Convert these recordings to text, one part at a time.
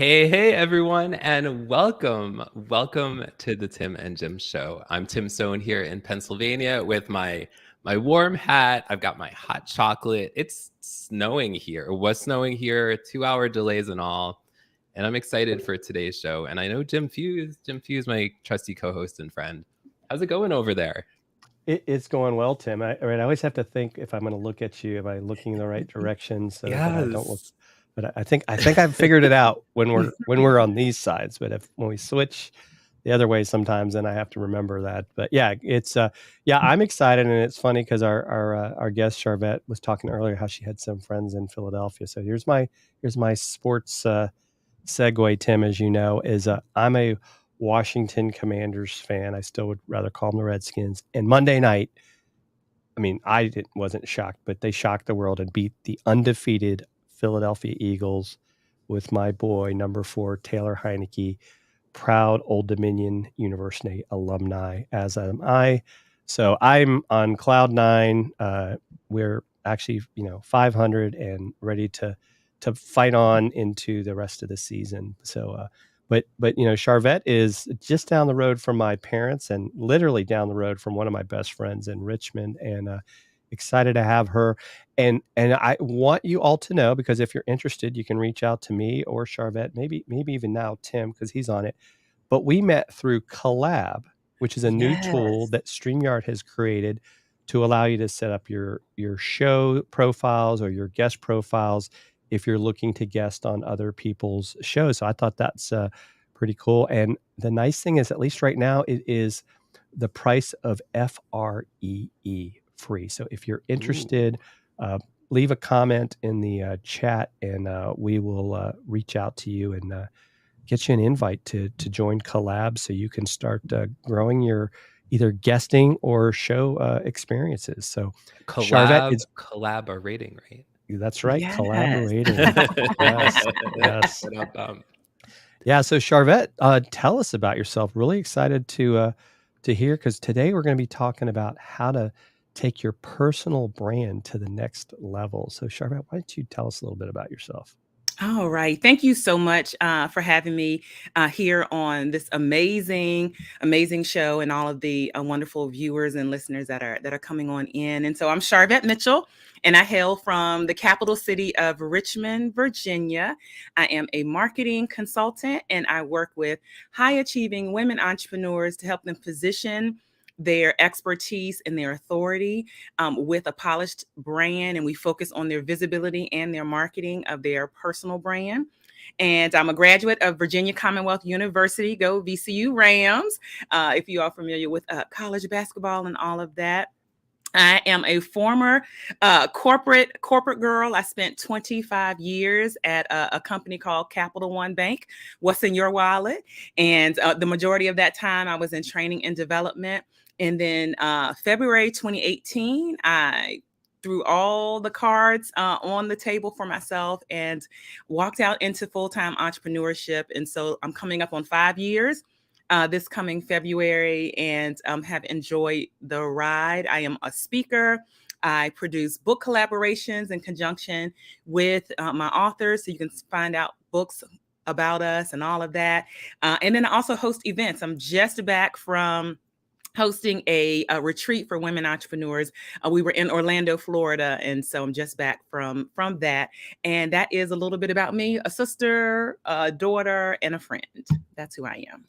Hey, everyone, and welcome. Welcome to the Tim and Jim Show. I'm Tim Stone here in Pennsylvania with my warm hat. I've got my hot chocolate. It's snowing here. It was snowing here, 2-hour delays and all. And I'm excited for today's show. And I know Jim Fuse, my trusty co-host and friend. How's it going over there? It's going well, Tim. I always have to think if I'm going to look at you, am I looking in the right direction so that I don't look. Yes. But I think I've figured it out when we're on these sides. But when we switch the other way sometimes, then I have to remember that. But yeah, I'm excited, and it's funny because our guest Sharvette was talking earlier how she had some friends in Philadelphia. So here's my sports segue, Tim. As you know, is I'm a Washington Commanders fan. I still would rather call them the Redskins. And Monday night, I mean, wasn't shocked, but they shocked the world and beat the undefeated Philadelphia Eagles with my boy, number 4, Taylor Heineke, proud Old Dominion University alumni, as am I. So I'm on cloud nine. We're actually, 500 and ready to fight on into the rest of the season. So, but Sharvette is just down the road from my parents and literally down the road from one of my best friends in Richmond, and excited to have her. And I want you all to know, because if you're interested, you can reach out to me or Sharvette, maybe even now Tim, because he's on it. But we met through Collab, which is a new tool Yes. that StreamYard has created to allow you to set up your show profiles or your guest profiles if you're looking to guest on other people's shows. So I thought that's pretty cool. And the nice thing is, at least right now, it is the price of FREE, free. So if you're interested, leave a comment in the chat, and we will reach out to you and get you an invite to join Collab so you can start growing your either guesting or show experiences. So Sharvette is Collaborating, right? that's right, Yes. collaborating. Yes. Ba-dum-bum. Yeah. So Sharvette, tell us about yourself. Really excited to hear, because today we're going to be talking about how to take your personal brand to the next level. So Sharvette, why don't you tell us a little bit about yourself? All right. Thank you so much for having me here on this amazing show, and all of the wonderful viewers and listeners that are coming on in. And so I'm Sharvette Mitchell, and I hail from the capital city of Richmond, Virginia. I am a marketing consultant, and I work with high achieving women entrepreneurs to help them position their expertise and their authority with a polished brand, and we focus on their visibility and their marketing of their personal brand. And I'm a graduate of Virginia Commonwealth University. Go VCU Rams! If you are familiar with college basketball and all of that. I am a former corporate girl. I spent 25 years at a company called Capital One Bank. What's in your wallet? And the majority of that time I was in training and development. And then February 2018, I threw all the cards on the table for myself and walked out into full-time entrepreneurship. And so I'm coming up on 5 years this coming February, and have enjoyed the ride. I am a speaker. I produce book collaborations in conjunction with my authors, so you can find out books about us and all of that. And then I also host events. I'm just back from hosting a retreat for women entrepreneurs. We were in Orlando, Florida, and so I'm just back from that. And that is a little bit about me: a sister, a daughter, and a friend. That's who I am.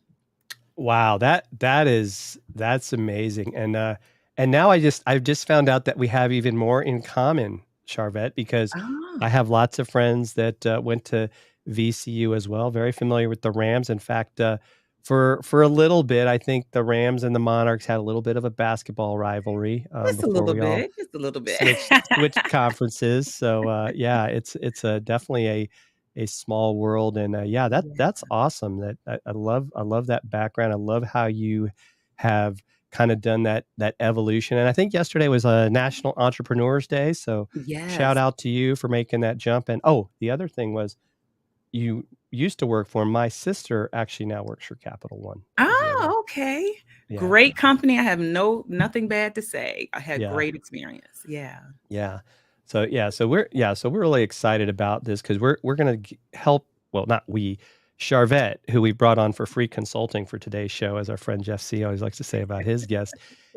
Wow, that's amazing. And now I've just found out that we have even more in common, Sharvette, because I have lots of friends that went to VCU as well, very familiar with the Rams. In fact, for a little bit, I think the Rams and the Monarchs had a little bit of a basketball rivalry Just a before little we all bit, just a little bit. switched conferences. So yeah, it's definitely a small world, and yeah, that's awesome. That I love that background. I love how you have kind of done that evolution. And I think yesterday was a National Entrepreneurs Day, so shout Yes. out to you for making that jump. And oh, the other thing was, you used to work for my sister. Actually, now works for Capital One. That was the other. Oh, okay. Yeah, Great company. I have nothing bad to say. I had yeah. great experience. Yeah. Yeah. So we're really excited about this, because we're going to help. Well, not we. Sharvette, who we brought on for free consulting for today's show, as our friend Jeff C. always likes to say about his guest,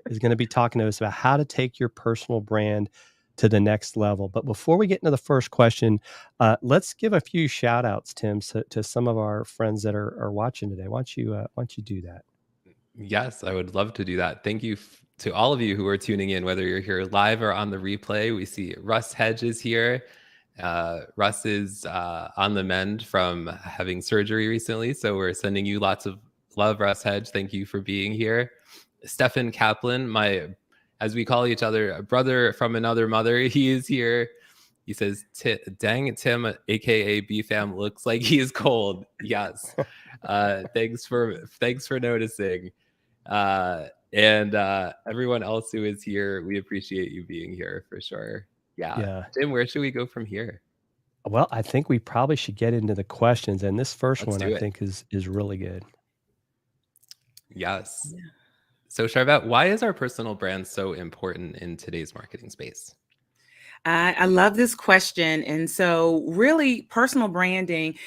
is going to be talking to us about how to take your personal brand to the next level. But before we get into the first question, let's give a few shout outs, Tim, to some of our friends that are watching today. Why don't you do that? Yes, I would love to do that. Thank you to all of you who are tuning in, whether you're here live or on the replay. We see Russ Hedges here. Russ is on the mend from having surgery recently, so we're sending you lots of love, Russ Hedge. Thank you for being here. Stefan Kaplan, as we call each other, a brother from another mother, he is here. He says, dang it, Tim, aka BFAM, looks like he's cold. Yes. Thanks for noticing. And everyone else who is here, we appreciate you being here for sure. Yeah. Tim, where should we go from here? Well, I think we probably should get into the questions, and this first one I think is really good. Yes. Yeah. So Sharvette, why is our personal brand so important in today's marketing space? I love this question. And so really personal branding,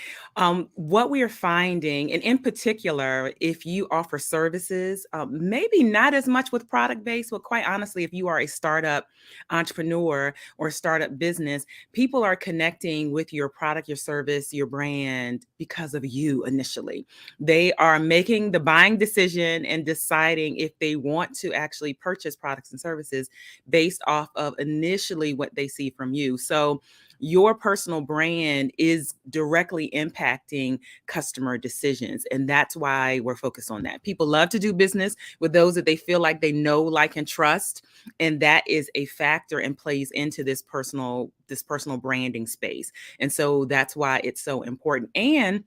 what we are finding, and in particular, if you offer services, maybe not as much with product-based, but quite honestly, if you are a startup entrepreneur or startup business, people are connecting with your product, your service, your brand because of you initially. They are making the buying decision and deciding if they want to actually purchase products and services based off of initially what they see from you. So your personal brand is directly impacting customer decisions. And that's why we're focused on that. People love to do business with those that they feel like they know, like, and trust. And that is a factor and plays into this personal branding space. And so that's why it's so important. And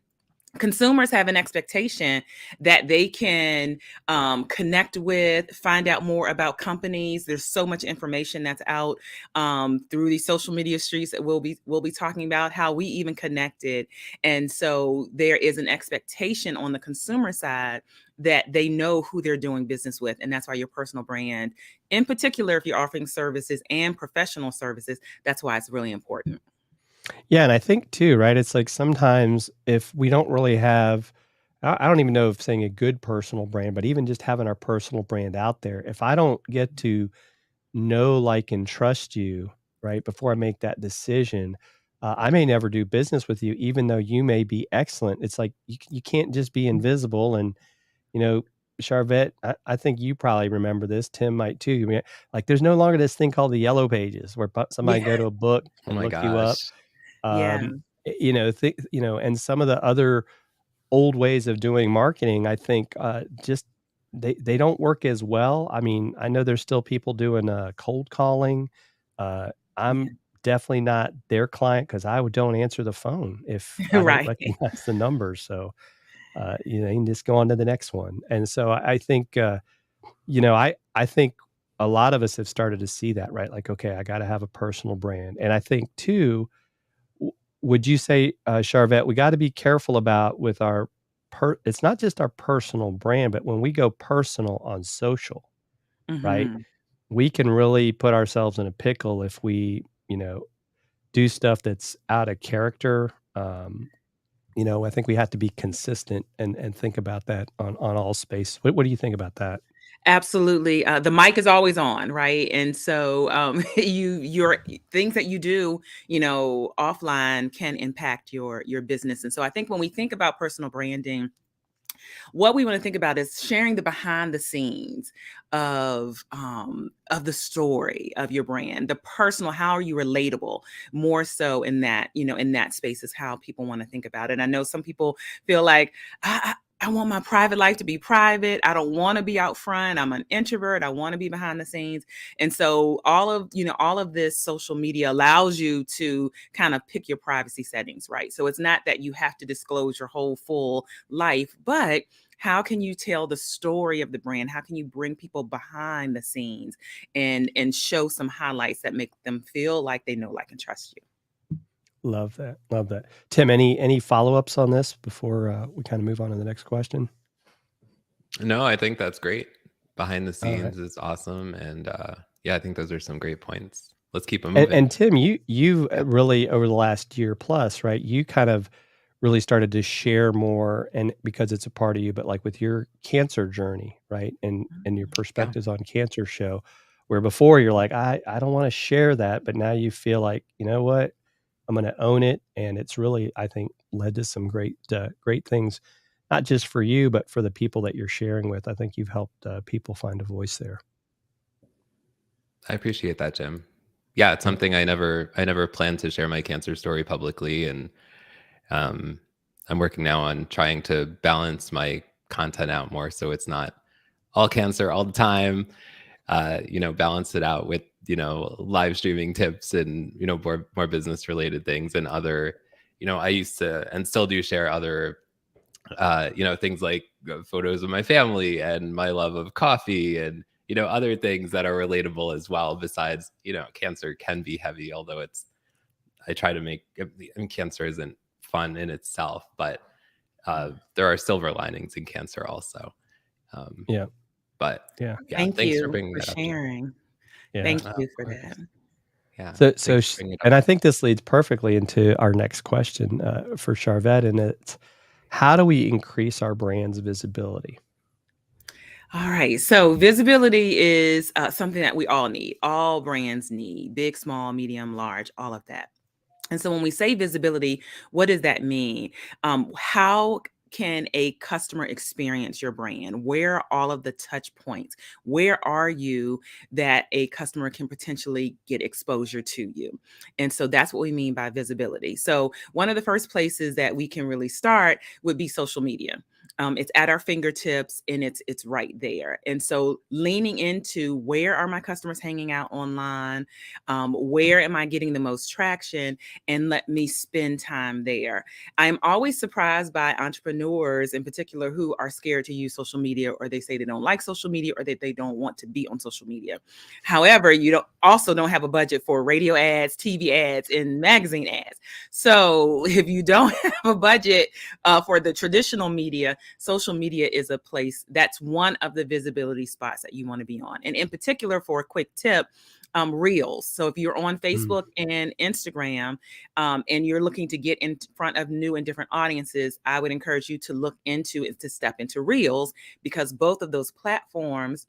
consumers have an expectation that they can connect with, find out more about companies. There's so much information that's out through these social media streets that we'll be talking about how we even connected. And so there is an expectation on the consumer side that they know who they're doing business with. And that's why your personal brand, in particular, if you're offering services and professional services, that's why it's really important. Yeah, and I think too, right? It's like sometimes if we don't really have, I don't even know if saying a good personal brand, but even just having our personal brand out there, if I don't get to know, like, and trust you, right, before I make that decision, I may never do business with you, even though you may be excellent. It's like you can't just be invisible. And, Sharvette, I think you probably remember this. Tim might too. I mean, like, there's no longer this thing called the yellow pages where somebody go to a book and look you up. And some of the other old ways of doing marketing, I think, just they don't work as well. I mean, I know there's still people doing cold calling. I'm definitely not their client because I don't answer the phone if I don't recognize the number. So, you can just go on to the next one. And so I think, I think a lot of us have started to see that, right? Like, okay, I got to have a personal brand. And I think too, would you say, Sharvette, we got to be careful about with our it's not just our personal brand, but when we go personal on social, right? We can really put ourselves in a pickle if we, do stuff that's out of character. I think we have to be consistent and think about that on all space. What do you think about that? Absolutely. The mic is always on, right? And so your things that you do, offline can impact your business. And so I think when we think about personal branding, what we want to think about is sharing the behind the scenes of the story of your brand, the personal, how are you relatable, more so in that, in that space is how people want to think about it. And I know some people feel like, I want my private life to be private. I don't want to be out front. I'm an introvert. I want to be behind the scenes. And so all of this social media allows you to kind of pick your privacy settings, right? So it's not that you have to disclose your whole full life, but how can you tell the story of the brand? How can you bring people behind the scenes and show some highlights that make them feel like they know, like, and trust you? Love that. Love that. Tim, any follow-ups on this before we kind of move on to the next question? No, I think that's great. Behind the scenes is awesome. And I think those are some great points. Let's keep them moving. And Tim, you really over the last year plus, right? You kind of really started to share more, and because it's a part of you, but like with your cancer journey, right? And your perspectives on cancer show, where before you're like, I don't want to share that, but now you feel like, you know what? I'm going to own it. And it's really, I think, led to some great things, not just for you, but for the people that you're sharing with. I think you've helped people find a voice there. I appreciate that, Jim. Yeah, it's something I never planned to share my cancer story publicly, and I'm working now on trying to balance my content out more so it's not all cancer all the time. Balance it out with live streaming tips and more business related things and other. I used to and still do share other things like photos of my family and my love of coffee and other things that are relatable as well. Besides, cancer can be heavy, although I try to make, and cancer isn't fun in itself, but there are silver linings in cancer also. Yeah. But yeah, Thank thanks you for bringing for that up. sharing. yeah. Thank Of you for course. that. Yeah. So, thanks for bringing it up. and I think this leads perfectly into our next question for Sharvette, and it's, how do we increase our brand's visibility? All right. So visibility is something that we all need. All brands need, big, small, medium, large, all of that. And so when we say visibility, what does that mean? How can a customer experience your brand? Where are all of the touch points? Where are you that a customer can potentially get exposure to you? And so that's what we mean by visibility. So one of the first places that we can really start would be social media. It's at our fingertips and it's right there. And so leaning into, where are my customers hanging out online? Where am I getting the most traction? And let me spend time there. I'm always surprised by entrepreneurs in particular who are scared to use social media, or they say they don't like social media, or that they don't want to be on social media. However, you don't have a budget for radio ads, TV ads, and magazine ads. So if you don't have a budget for the traditional media, social media is a place that's one of the visibility spots that you want to be on. And in particular, for a quick tip, Reels. So if you're on Facebook and Instagram, and you're looking to get in front of new and different audiences, I would encourage you to look into it, to step into Reels, because both of those platforms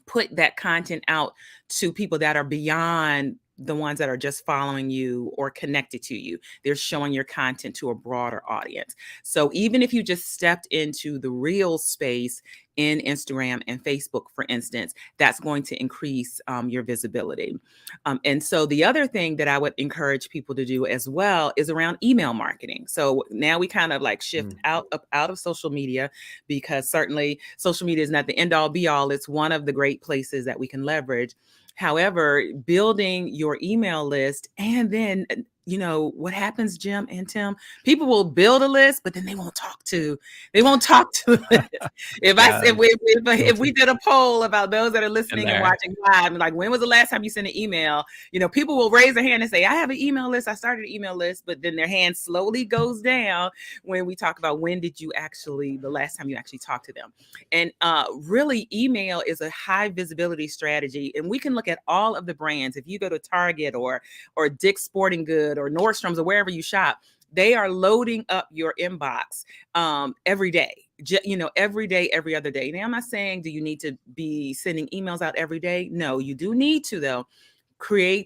put that content out to people that are beyond the ones that are just following you or connected to you. They're showing your content to a broader audience. So even if you just stepped into the real space in Instagram and Facebook, for instance, that's going to increase your visibility. And so the other thing that I would encourage people to do as well is around email marketing. So now we kind of like shift out of social media, because certainly social media is not the end all be all. It's one of the great places that we can leverage. However, building your email list, and then, what happens, Jim and Tim, people will build a list, but then they won't talk to the list. If we did a poll about those that are listening and watching live, like, when was the last time you sent an email? People will raise their hand and say, I have an email list. I started an email list, but then their hand slowly goes down when we talk about the last time you actually talked to them. And really, email is a high visibility strategy. And we can look at all of the brands. If you go to Target or Dick's Sporting Good or Nordstrom's or wherever you shop, they are loading up your inbox every day. Every day, every other day. Now, I'm not saying, do you need to be sending emails out every day? No, you do need to, though.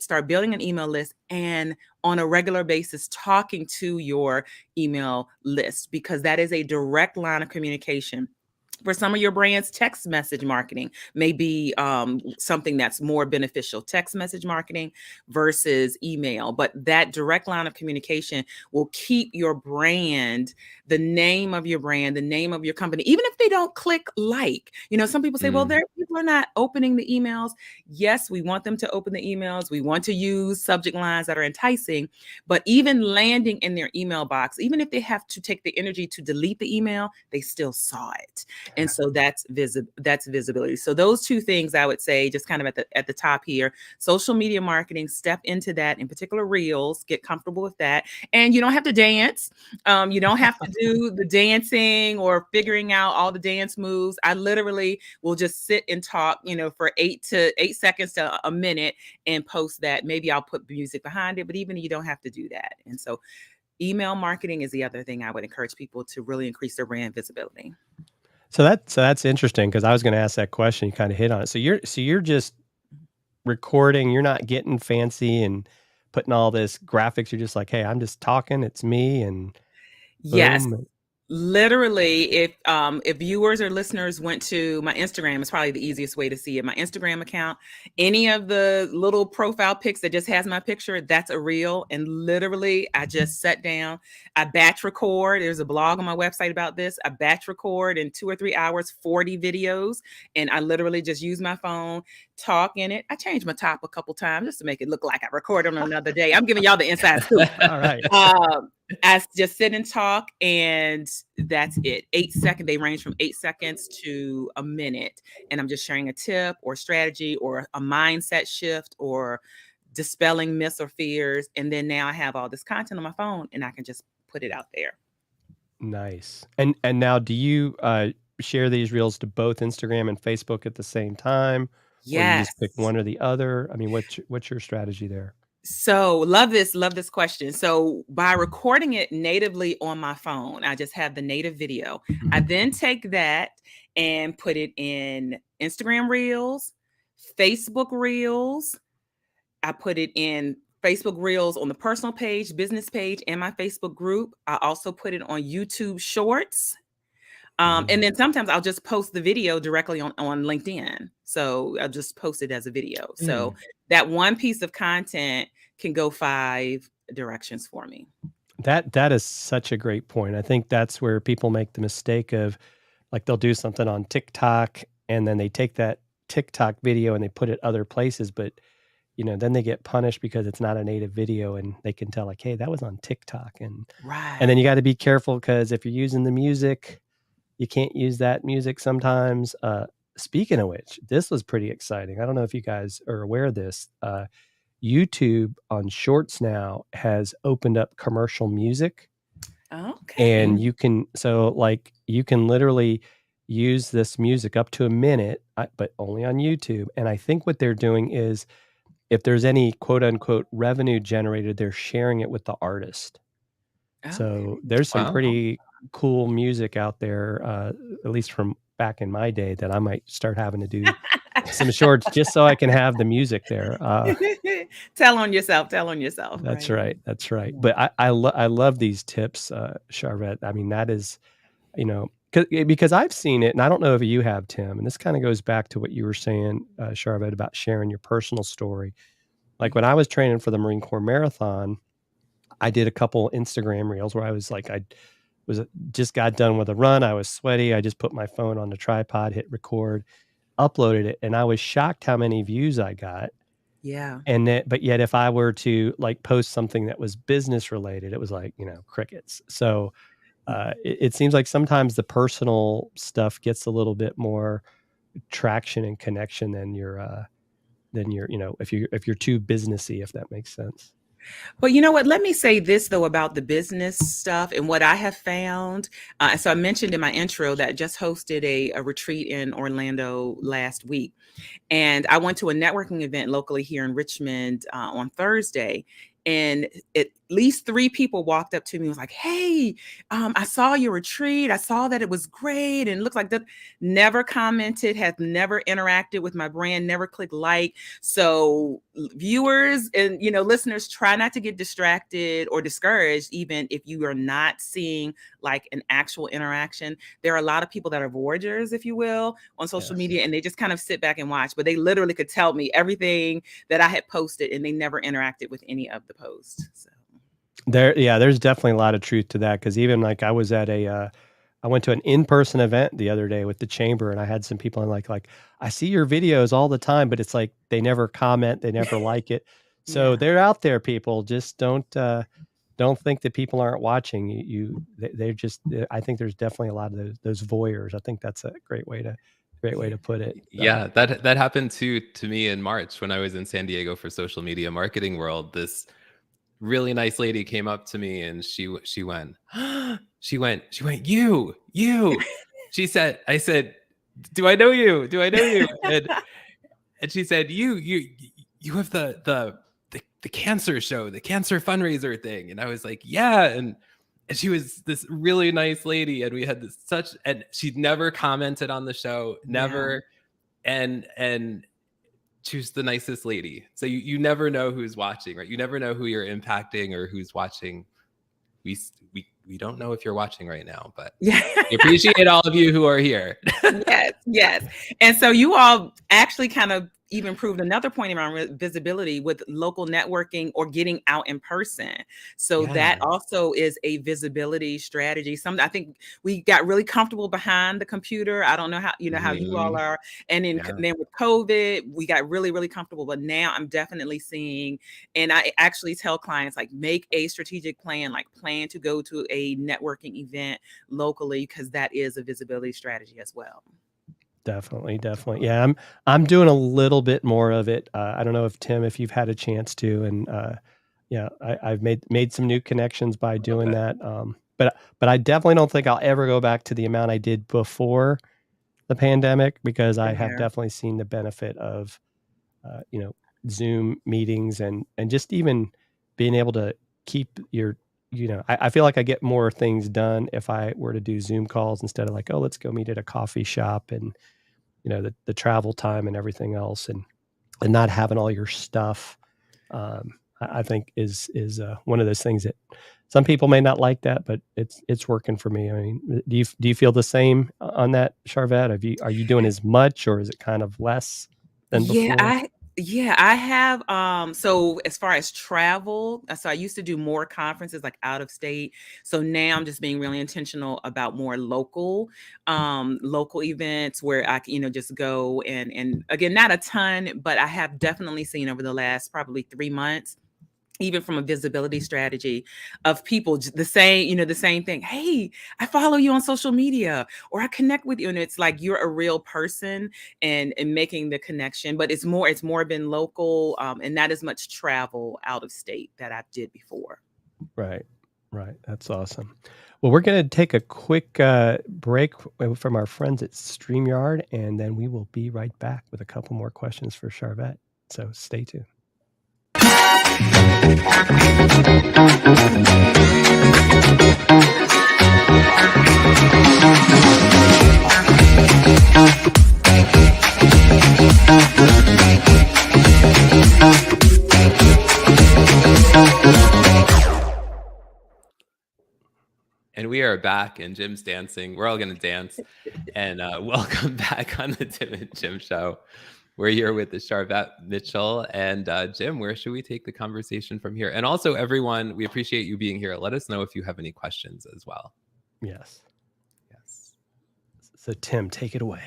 Start building an email list, and on a regular basis, talking to your email list, because that is a direct line of communication. For some of your brands, text message marketing may be something that's more beneficial, text message marketing versus email. But that direct line of communication will keep your brand, the name of your brand, the name of your company, even if they don't click like. Some people say, well, people are not opening the emails. Yes, we want them to open the emails. We want to use subject lines that are enticing, but even landing in their email box, even if they have to take the energy to delete the email, they still saw it. And so that's visibility. So those two things, I would say, just kind of at the top here: social media marketing, step into that, in particular Reels, get comfortable with that. And you don't have to dance. You don't have to do the dancing or figuring out all the dance moves. I literally will just sit and talk, for 8 seconds to a minute, and post that. Maybe I'll put music behind it, but even you don't have to do that. And so email marketing is the other thing I would encourage people to really increase their brand visibility. So that's interesting, because I was going to ask that question. You kind of hit on it. So you're just recording. You're not getting fancy and putting all this graphics. You're just like, hey, I'm just talking. It's me, and Yes. boom. Literally, if viewers or listeners went to my Instagram, it's probably the easiest way to see it. My Instagram account, any of the little profile pics that just has my picture, that's a reel. And literally, I just sat down, I batch record. There's a blog on my website about this. I batch record in 2 or 3 hours, 40 videos. And I literally just use my phone, talk in it. I changed my top a couple times just to make it look like I recorded on another day. I'm giving y'all the inside scoop. All right. I just sit and talk, and that's it. 8 seconds. They range from 8 seconds to a minute. And I'm just sharing a tip or strategy or a mindset shift or dispelling myths or fears. And then now I have all this content on my phone, and I can just put it out there. Nice. And now, do you share these reels to both Instagram and Facebook at the same time? Or you Yes. just pick one or the other? I mean, what's your strategy there? So love this question. So by recording it natively on my phone, I just have the native video. I then take that and put it in Instagram Reels, Facebook Reels. I put it in Facebook Reels on the personal page, business page, and my Facebook group. I also put it on YouTube Shorts. And then sometimes I'll just post the video directly on LinkedIn. So I'll just post it as a video. So that one piece of content can go 5 directions for me. That is such a great point. I think that's where people make the mistake of, like, they'll do something on TikTok and then they take that TikTok video and they put it other places, but then they get punished because it's not a native video, and they can tell, like, hey, that was on TikTok. And then you got to be careful, because if you're using the music, you can't use that music sometimes. Speaking of which, this was pretty exciting. I don't know if you guys are aware of this. YouTube on Shorts now has opened up commercial music. Okay. And you can literally use this music up to a minute, but only on YouTube. And I think what they're doing is, if there's any quote unquote revenue generated, they're sharing it with the artist. So there's some pretty cool music out there, at least from back in my day, that I might start having to do some shorts just so I can have the music there. Tell on yourself. That's right. That's right. But I love these tips, Sharvette. I mean, that is, because I've seen it, and I don't know if you have, Tim, and this kind of goes back to what you were saying, Sharvette, about sharing your personal story. Like, when I was training for the Marine Corps Marathon, I did a couple Instagram reels where I was like, just got done with a run. I was sweaty. I just put my phone on the tripod, hit record, uploaded it, and I was shocked how many views I got. Yeah. But yet, if I were to, like, post something that was business related, it was like, crickets. So it seems like sometimes the personal stuff gets a little bit more traction and connection than your if you're too businessy, if that makes sense. But you know what? Let me say this, though, about the business stuff and what I have found. So I mentioned in my intro that I just hosted a retreat in Orlando last week. And I went to a networking event locally here in Richmond on Thursday. And at least 3 people walked up to me and was like, hey, I saw your retreat. I saw that it was great. And it looked like that. Never commented, have never interacted with my brand, never clicked like. So viewers and, listeners, try not to get distracted or discouraged, even if you are not seeing like an actual interaction. There are a lot of people that are voyagers, if you will, on social media, and they just kind of sit back and watch, but they literally could tell me everything that I had posted, and they never interacted with any of the posts. So there's definitely a lot of truth to that, because even like I was at I went to an in-person event the other day with the chamber, and I had some people, and like I see your videos all the time, but it's like they never comment, they never like it. So they're out there, people. Just don't think that people aren't watching. They're just. I think there's definitely a lot of those voyeurs. I think that's a great way to put it. Yeah, that happened to me in March when I was in San Diego for Social Media Marketing World. This really nice lady came up to me, and she went, you. She said, I said, do I know you? And she said, you have the the cancer show, the cancer fundraiser thing. And I was like, yeah. And she was this really nice lady. And we had and she'd never commented on the show, never. Yeah. And she was the nicest lady. So you never know who's watching, right? You never know who you're impacting or who's watching. We don't know if you're watching right now, but we appreciate all of you who are here. Yes. And so you all actually kind of even proved another point around visibility with local networking or getting out in person. So that also is a visibility strategy. I think we got really comfortable behind the computer. I don't know how, how you all are. And then with COVID, we got really, really comfortable. But now I'm definitely seeing, and I actually tell clients, like, make a strategic plan, like plan to go to a networking event locally, because that is a visibility strategy as well. Definitely. Yeah, I'm doing a little bit more of it. I don't know if Tim, if you've had a chance to, and I've made some new connections by doing that. But I definitely don't think I'll ever go back to the amount I did before the pandemic, because I have definitely seen the benefit of Zoom meetings and just even being able to keep your I feel like I get more things done if I were to do Zoom calls instead of like, oh, let's go meet at a coffee shop, and the travel time and everything else, and not having all your stuff. I think is one of those things that some people may not like that, but it's working for me. I mean, do you feel the same on that, Sharvette? Are you doing as much, or is it kind of less than before? I have. So as far as travel, so I used to do more conferences like out of state. So now I'm just being really intentional about more local events where I can, just go and again, not a ton, but I have definitely seen over the last probably 3 months, even from a visibility strategy, of people the same thing. Hey, I follow you on social media, or I connect with you. And it's like, you're a real person, and making the connection, but it's more been local, and not as much travel out of state that I did before. Right. That's awesome. Well, we're going to take a quick break from our friends at StreamYard, and then we will be right back with a couple more questions for Sharvette. So stay tuned. And we are back, and Jim's dancing. We're all going to dance. And welcome back on the Tim and Jim Show. We're here with the Sharvette Mitchell. And Jim, where should we take the conversation from here? And also, everyone, we appreciate you being here. Let us know if you have any questions as well. Yes. So Tim, take it away.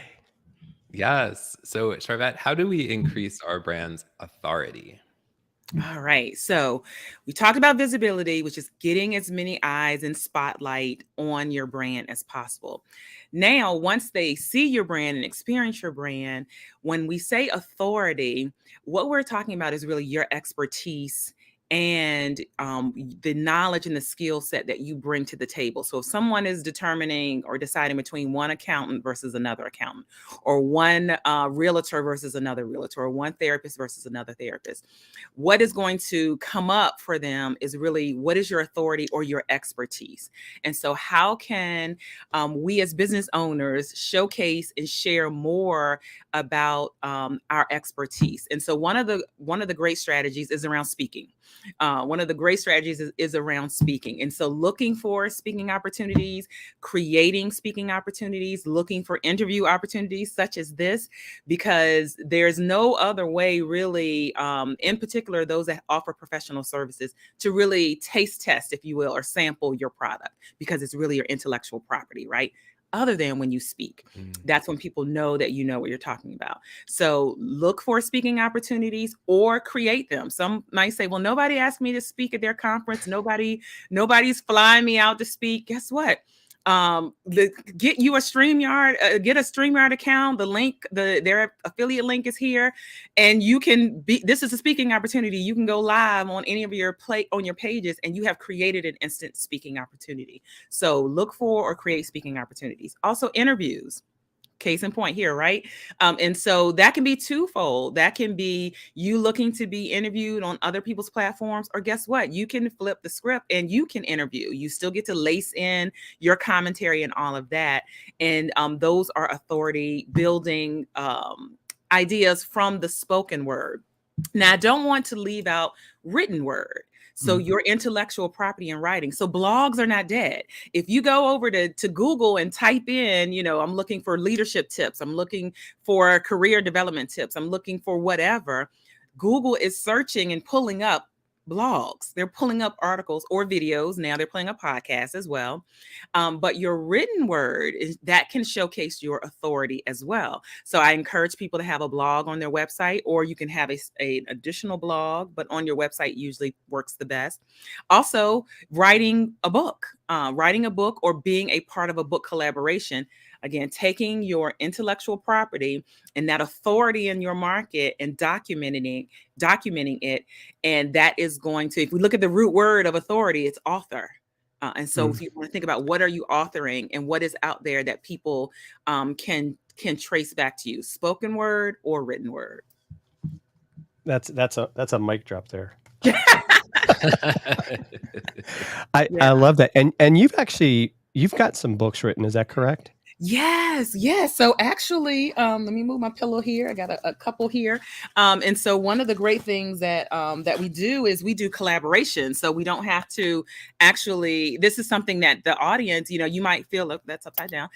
Yes. So Sharvette, how do we increase our brand's authority? All right. So we talked about visibility, which is getting as many eyes and spotlight on your brand as possible. Now, once they see your brand and experience your brand, when we say authority, what we're talking about is really your expertise and the knowledge and the skill set that you bring to the table. So if someone is determining or deciding between one accountant versus another accountant, or one realtor versus another realtor, or one therapist versus another therapist, what is going to come up for them is really, what is your authority or your expertise? And so how can we as business owners showcase and share more about our expertise? And so one of the great strategies is around speaking. One of the great strategies is around speaking. And so looking for speaking opportunities, creating speaking opportunities, looking for interview opportunities such as this, because there's no other way really, in particular, those that offer professional services, to really taste test, if you will, or sample your product, because it's really your intellectual property, right? Other than when you speak. That's when people know that you know what you're talking about. So look for speaking opportunities or create them. Some might say, well, nobody asked me to speak at their conference. Nobody's flying me out to speak. Guess what? Get you a StreamYard, get a StreamYard account. The link, their affiliate link is here, and you can this is a speaking opportunity. You can go live on any of your on your pages, and you have created an instant speaking opportunity. So look for or create speaking opportunities. Also interviews. case in point here, right? And so that can be twofold. That can be you looking to be interviewed on other people's platforms, or guess what? You can flip the script and you can interview. You still get to lace in your commentary and all of that. And those are authority building ideas from the spoken word. Now, I don't want to leave out written word. So your intellectual property in writing. So blogs are not dead. If you go over to Google and type in, I'm looking for leadership tips, I'm looking for career development tips, I'm looking for whatever, Google is searching and pulling up blogs. They're pulling up articles or videos. Now they're pulling up podcasts as well. But your written word that can showcase your authority as well. So I encourage people to have a blog on their website, or you can have an additional blog, but on your website usually works the best. Also, writing a book or being a part of a book collaboration. Again, taking your intellectual property and that authority in your market and documenting it. And that is going to, if we look at the root word of authority, it's author. And so if you want to think about what are you authoring and what is out there that people can trace back to you, spoken word or written word. That's a mic drop there. I love that. And you've got some books written, is that correct? Yes. So actually, let me move my pillow here. I got a couple here. And so one of the great things that we do is we do collaboration. So we don't have to actually, this is something that the audience, you might feel, look, that's upside down.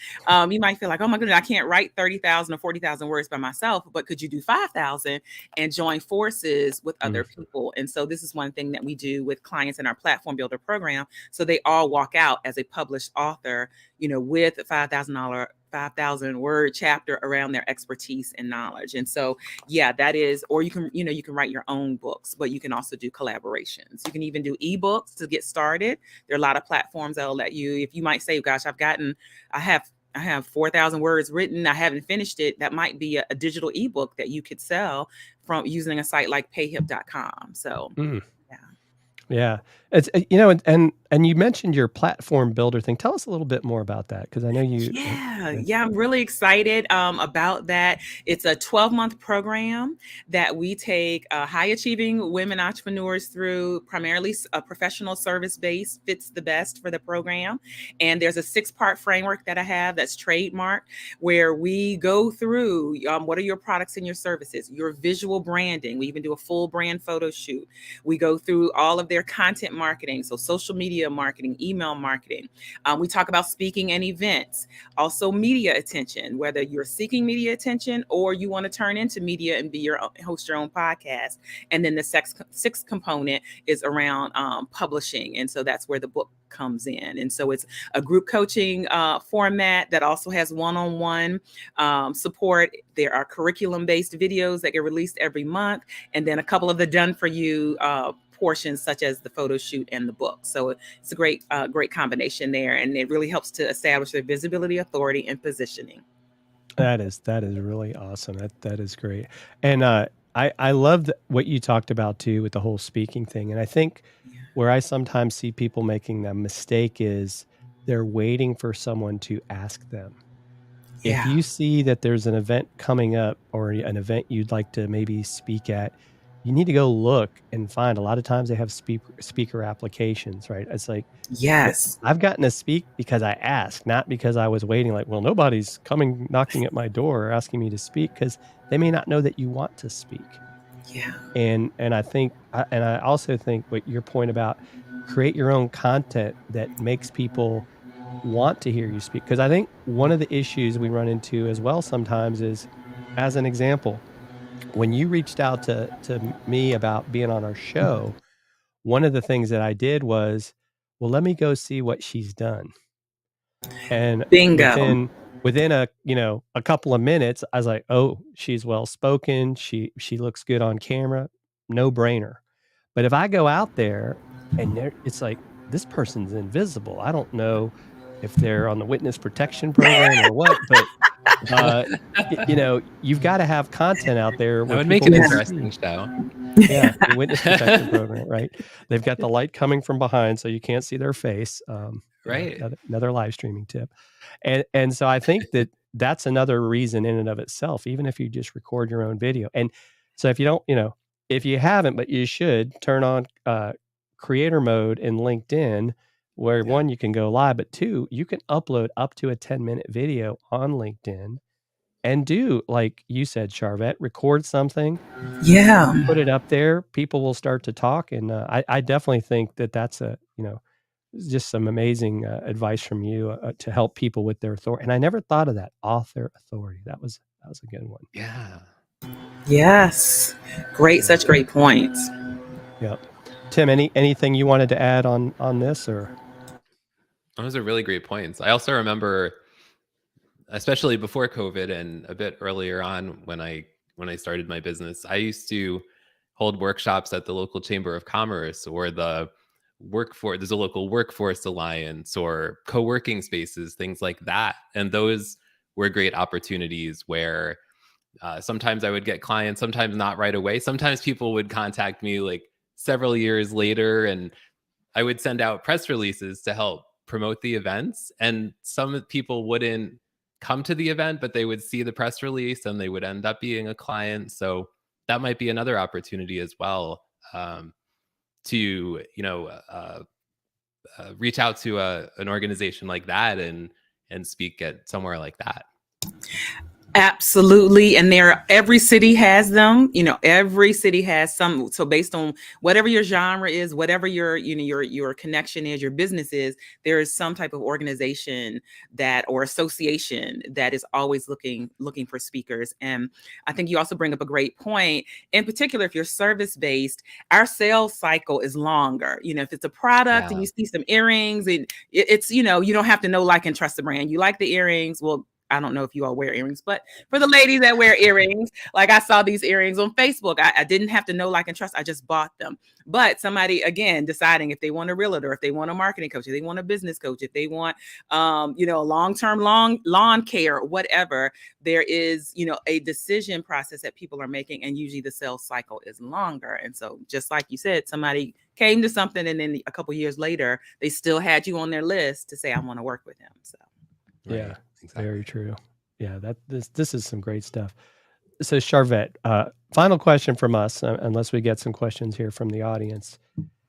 You might feel like, oh my goodness, I can't write 30,000 or 40,000 words by myself, but could you do 5,000 and join forces with other people? And so this is one thing that we do with clients in our platform builder program. So they all walk out as a published author, with a $5,000 word chapter around their expertise and knowledge. And so, that is, or you can write your own books, but you can also do collaborations. You can even do ebooks to get started. There are a lot of platforms that'll let you, if you might say, gosh, I have 4,000 words written, I haven't finished it. That might be a digital ebook that you could sell from using a site like payhip.com. So, Yeah. It's, and you mentioned your platform builder thing. Tell us a little bit more about that, because I know you. Yeah, I'm really excited about that. It's a 12-month program that we take high achieving women entrepreneurs through, primarily a professional service base fits the best for the program. And there's a 6-part framework that I have that's trademarked, where we go through what are your products and your services, your visual branding. We even do a full brand photo shoot. We go through all of their content marketing, so social media marketing, email marketing. We talk about speaking and events, also media attention, whether you're seeking media attention or you want to turn into media and host your own podcast. And then the sixth component is around publishing. And so that's where the book comes in. And so it's a group coaching format that also has one-on-one support. There are curriculum-based videos that get released every month, and then a couple of the done for you portions, such as the photo shoot and the book. So it's a great combination there, and it really helps to establish their visibility, authority, and positioning. That is really awesome. That is great. And I loved what you talked about too with the whole speaking thing. And I think where I sometimes see people making the mistake is they're waiting for someone to ask them. If you see that there's an event coming up or an event you'd like to maybe speak at, you need to go look and find. A lot of times they have speaker applications, right? It's like, yes, I've gotten to speak because I asked, not because I was waiting. Like, well, nobody's coming knocking at my door or asking me to speak, because they may not know that you want to speak. Yeah. And I think, and I also think what your point about create your own content that makes people want to hear you speak. Because I think one of the issues we run into as well sometimes is, as an example, when you reached out to me about being on our show, one of the things that I did was, well, let me go see what she's done. And bingo. Within a couple of minutes, I was like, oh, she's well spoken. She looks good on camera. No brainer. But if I go out there and it's like, this person's invisible. I don't know if they're on the witness protection program or what, but you've got to have content out there. That would make an interesting show. Yeah, the witness protection program, right? They've got the light coming from behind, so you can't see their face. Right. Another live streaming tip. And so I think that that's another reason in and of itself, even if you just record your own video. And so if you don't, if you haven't, but you should turn on creator mode in LinkedIn, where one, you can go live, but two, you can upload up to a 10-minute video on LinkedIn and do, like you said, Sharvette, record something, put it up there. People will start to talk. And I definitely think that that's just some amazing advice from you to help people with their authority. And I never thought of that, author authority. That was a good one. Yeah. Yes. Great. Such great points. Yep. Tim, anything you wanted to add on this, or? Those are really great points. I also remember, especially before COVID and a bit earlier on when I started my business, I used to hold workshops at the local chamber of commerce or there's a local workforce alliance or co-working spaces, things like that. And those were great opportunities where sometimes I would get clients, sometimes not right away. Sometimes people would contact me like several years later, and I would send out press releases to help promote the events. And some people wouldn't come to the event, but they would see the press release and they would end up being a client. So that might be another opportunity as well, to reach out to an organization like that and speak at somewhere like that. Absolutely. And every city has them, every city has some. So based on whatever your genre is, whatever your connection is, your business is, there is some type of organization or association that is always looking for speakers. And I think you also bring up a great point. In particular, if you're service based, our sales cycle is longer. If it's a product and you see some earrings, it's, you don't have to know, like, and trust the brand. You like the earrings. Well, I don't know if you all wear earrings, but for the ladies that wear earrings, like I saw these earrings on Facebook. I didn't have to know, like, and trust. I just bought them. But somebody, again, deciding if they want a realtor, if they want a marketing coach, if they want a business coach, if they want, a long-term lawn care, whatever, there is, a decision process that people are making. And usually the sales cycle is longer. And so just like you said, somebody came to something and then a couple years later, they still had you on their list to say, I want to work with him. So. Yeah. Exactly. Very true. Yeah, this is some great stuff. So Sharvette, final question from us, unless we get some questions here from the audience.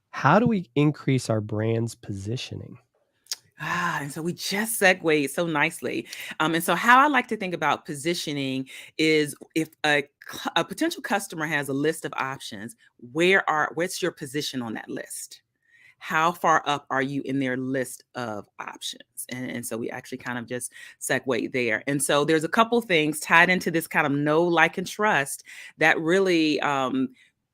How do we increase our brand's positioning? And so we just segued so nicely. And so how I like to think about positioning is, if a potential customer has a list of options, what's your position on that list? How far up are you in their list of options? And so we actually kind of just segue there. And so there's a couple things tied into this kind of know, like, and trust that really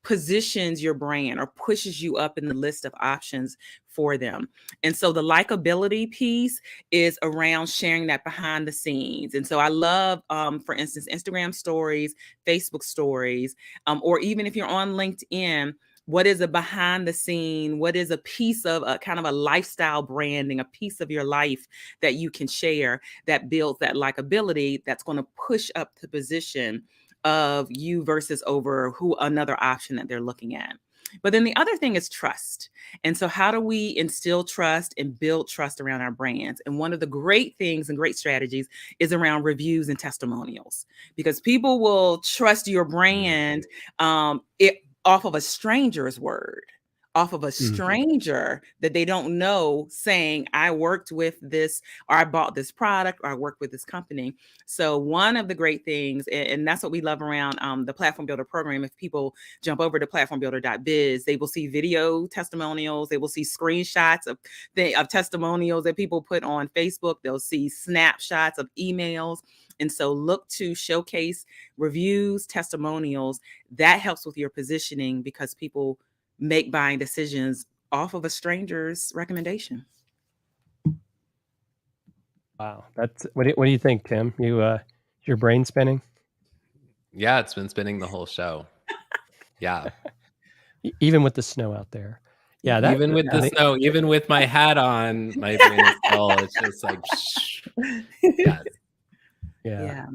positions your brand or pushes you up in the list of options for them. And so the likability piece is around sharing that behind the scenes. And so I love, for instance, Instagram stories, Facebook stories, or even if you're on LinkedIn, what is a behind the scene? What is a piece of a kind of a lifestyle branding, a piece of your life that you can share that builds that likability that's going to push up the position of you versus over another option that they're looking at. But then the other thing is trust. And so how do we instill trust and build trust around our brands? And one of the great things and great strategies is around reviews and testimonials, because people will trust your brand off of a stranger's word, off of a stranger that they don't know, saying, I worked with this, or I bought this product, or I worked with this company. So one of the great things, and that's what we love around the Platform Builder program, if people jump over to platformbuilder.biz, they will see video testimonials, they will see screenshots of testimonials that people put on Facebook, they'll see snapshots of emails. And so look to showcase reviews, testimonials. That helps with your positioning, because people make buying decisions off of a stranger's recommendation. Wow. That's what do you think, Tim? Your brain spinning? Yeah, it's been spinning the whole show. Yeah. Even with the snow out there. Yeah, even with the snow, even with my hat on, my brain is still, it's just like, yes. Yeah.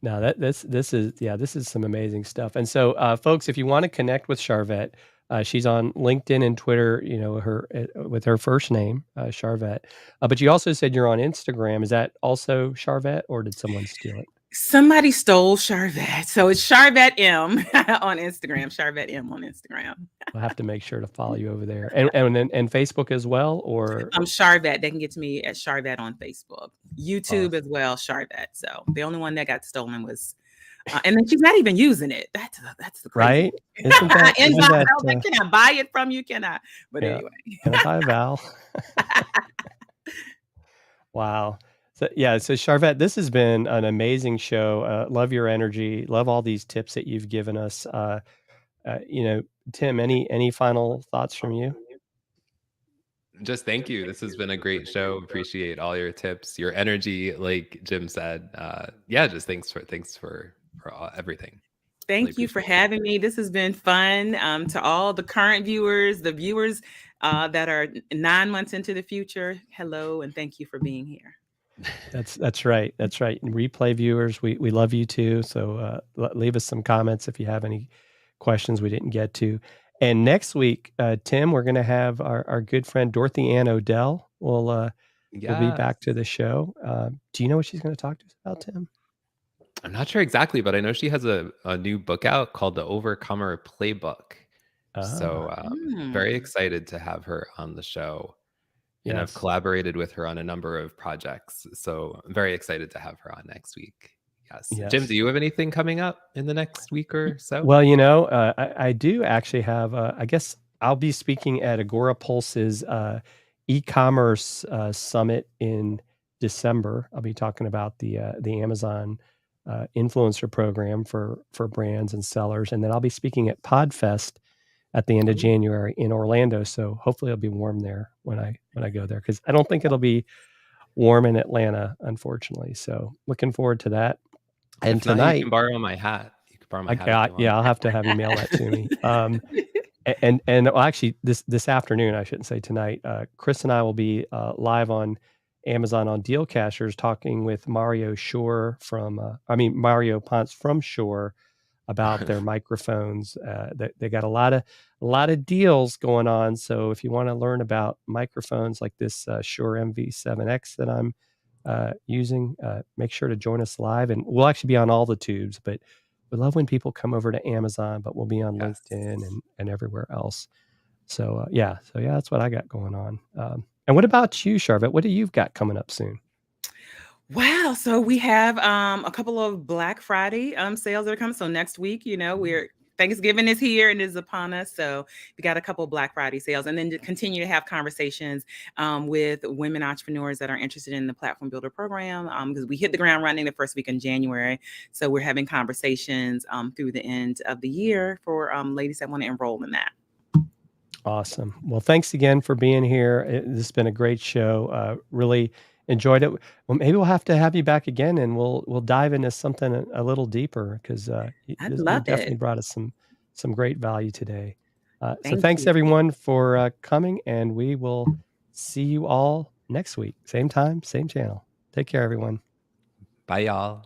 No, this is some amazing stuff. And so, folks, if you want to connect with Sharvette, She's on LinkedIn and Twitter, her with her first name, Sharvette. But you also said you're on Instagram. Is that also Sharvette, or did someone steal it? Somebody stole Sharvette. So it's Sharvette M on Instagram. Sharvette M on Instagram. I'll have to make sure to follow you over there. And Facebook as well, or Sharvette. They can get to me at Sharvette on Facebook. YouTube Awesome. as well, Sharvette. So the only one that got stolen was and then she's not even using it. That's the crazy right? Isn't that, can I buy it from you? Can I? But anyway. Can I buy a vowel? Wow. So Sharvette, this has been an amazing show. Love your energy. Love all these tips that you've given us. Tim, any final thoughts from you? Just thank you. This has been a great show. Appreciate all your tips, your energy, like Jim said. Just thanks for everything. Thank you for having me. This has been fun. To all the current viewers, the viewers that are 9 months into the future, hello, and thank you for being here. That's right. That's right. And replay viewers, we love you too. So leave us some comments if you have any questions we didn't get to. And next week, Tim, we're going to have our good friend Dorothy Ann Odell will be back to the show. Do you know what she's going to talk to us about, Tim? I'm not sure exactly, but I know she has a new book out called The Overcomer Playbook. So very excited to have her on the show. And I've collaborated with her on a number of projects. So I'm very excited to have her on next week. Yes. Jim, do you have anything coming up in the next week or so? Well, I do actually have, I guess I'll be speaking at Agora Pulse's e-commerce summit in December. I'll be talking about the Amazon influencer program for brands and sellers. And then I'll be speaking at PodFest at the end of January in Orlando. So hopefully it'll be warm there when I go there, because I don't think it'll be warm in Atlanta, unfortunately. So looking forward to that. And tonight, you can borrow my hat. You can borrow my hat. I'll have to have you mail that to me. And well, actually, this afternoon, I shouldn't say tonight. Chris and I will be live on Amazon on Deal Cashers, talking with Mario Ponce from Shure about their microphones. They got a lot of deals going on. So if you want to learn about microphones like this Shure MV7X that I'm using, make sure to join us live. And we'll actually be on all the tubes, but we love when people come over to Amazon, but we'll be on LinkedIn and everywhere else. So that's what I got going on. And what about you, Sharvette? What do you've got coming up soon? Wow. So we have a couple of Black Friday sales that are coming. So next week, Thanksgiving is here and is upon us. So we got a couple of Black Friday sales, and then to continue to have conversations with women entrepreneurs that are interested in the Platform Builder program, because we hit the ground running the first week in January. So we're having conversations through the end of the year for ladies that want to enroll in that. Awesome. Well, thanks again for being here. This has been a great show. Really enjoyed it. Well, maybe we'll have to have you back again, and we'll dive into something a little deeper, because you definitely brought us some great value today. So thanks everyone for coming, and we will see you all next week. Same time, same channel. Take care, everyone. Bye, y'all.